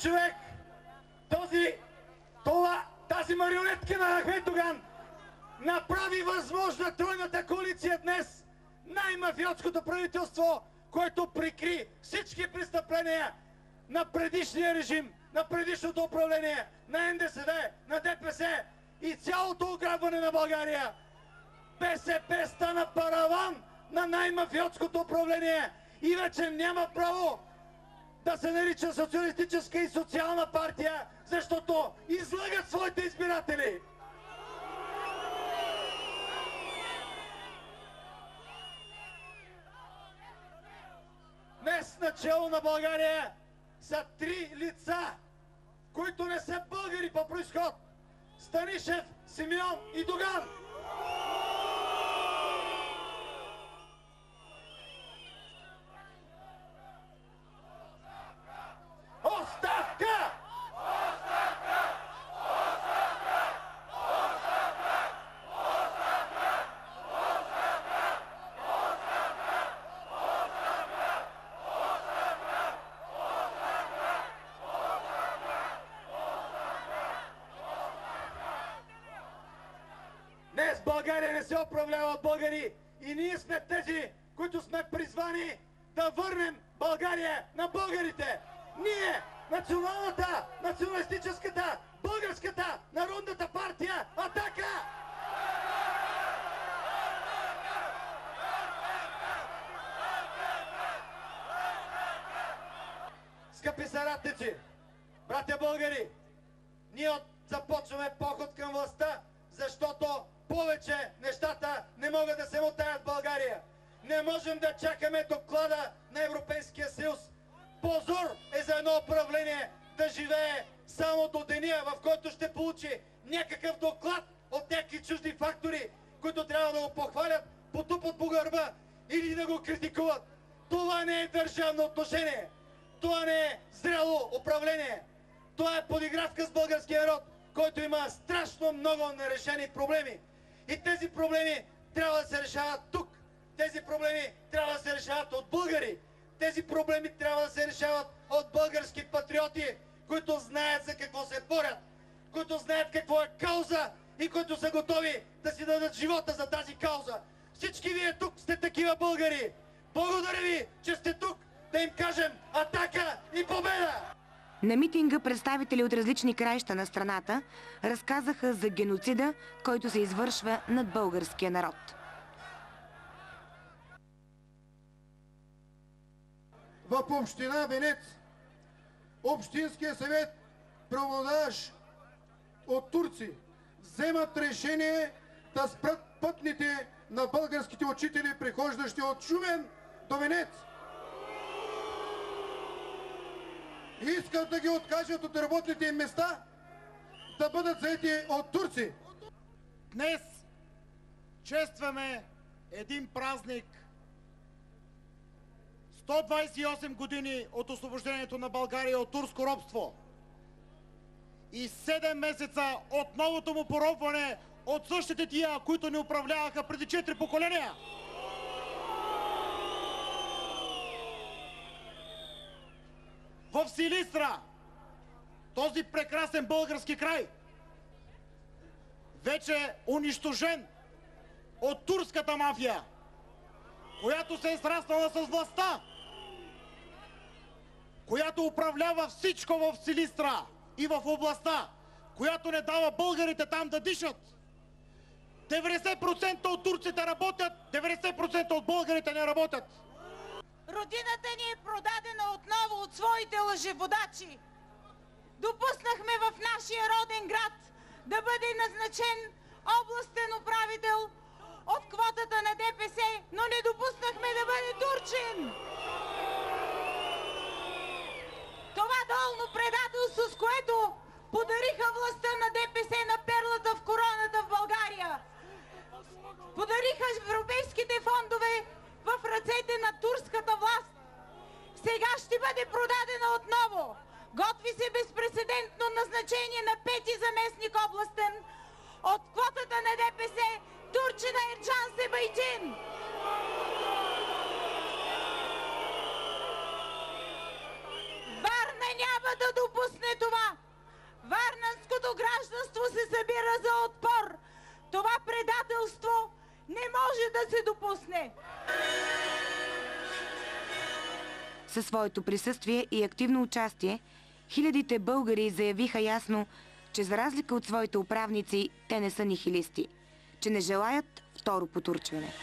човек, тази марионетка на Ахмед Доган направи възможна тройната коалиция днес, най-мафиотското правителство, което прикри всички престъпления на предишния режим, на предишното управление, на НДСВ, на ДПС и цялото ограбване на България. БСП стана параван на най-мафиотското управление и вече няма право да се нарича социалистическа и социална партия, защото излъгат своите избиратели. Днес начало на България са три лица, които не са българи по произход. Станишев, Симеон и Доган. Оставка! Днес България не се управлява от българи и ние сме тези, които сме призвани да върнем България на българите. Ние, националната, националистическата, българската народната партия „Атака”! Скъпи съратници, братя българи, ние започваме поход към властта, защото повече нещата не могат да се мотаят в България. Не можем да чакаме доклада на Европейския съюз. Позор е за едно управление да живее само до деня, в който ще получи някакъв доклад от някакви чужди фактори, които трябва да го похвалят, потупат по гърба или да го критикуват. Това не е държавно отношение. Това не е зряло управление. Това е подигравка с българския народ, който има страшно много нерешени проблеми. И тези проблеми трябва да се решават тук. Тези проблеми трябва да се решават от българи. Тези проблеми трябва да се решават от български патриоти, които знаят за какво се борят, които знаят какво е кауза и които са готови да си дадат живота за тази кауза. Всички вие тук сте такива българи. Благодаря ви, че сте тук, да им кажем „Атака” и победа! На митинга представители от различни краища на страната разказаха за геноцида, който се извършва над българския народ. В община Венец Общинския съвет, преобладаващ от турци, вземат решение да спрат пътните на българските учители, прихождащи от Шумен до Венец. Искат да ги откажат от работните им места, да бъдат заети от турци. Днес честваме един празник. 128 години от освобождението на България от турско робство и 7 месеца от новото му поробване от същите тия, които ни управляваха преди 4 поколения. В Силистра, този прекрасен български край, вече унищожен от турската мафия, която се е сраснала с властта, която управлява всичко в Силистра и в областта, която не дава българите там да дишат. 90% от турците работят, 90% от българите не работят. Родината ни е продадена отново от своите лъжеводачи. Допуснахме в нашия роден град да бъде назначен областен управител от квотата на ДПС, но не допуснахме да бъде турчин. Това долно предателство, с което подариха властта на ДПС на перлата в короната в България, подариха европейските фондове в ръцете на турската власт, сега ще бъде продадена отново. Готви се безпрецедентно назначение на 5-ти заместник областен от квотата на ДПС турчина Ерджан Себайджин. Варна няма да допусне не може да се допусне. Със своето присъствие и активно участие, хилядите българи заявиха ясно, че за разлика от своите управници, те не са нихилисти, че не желаят второ потурчване.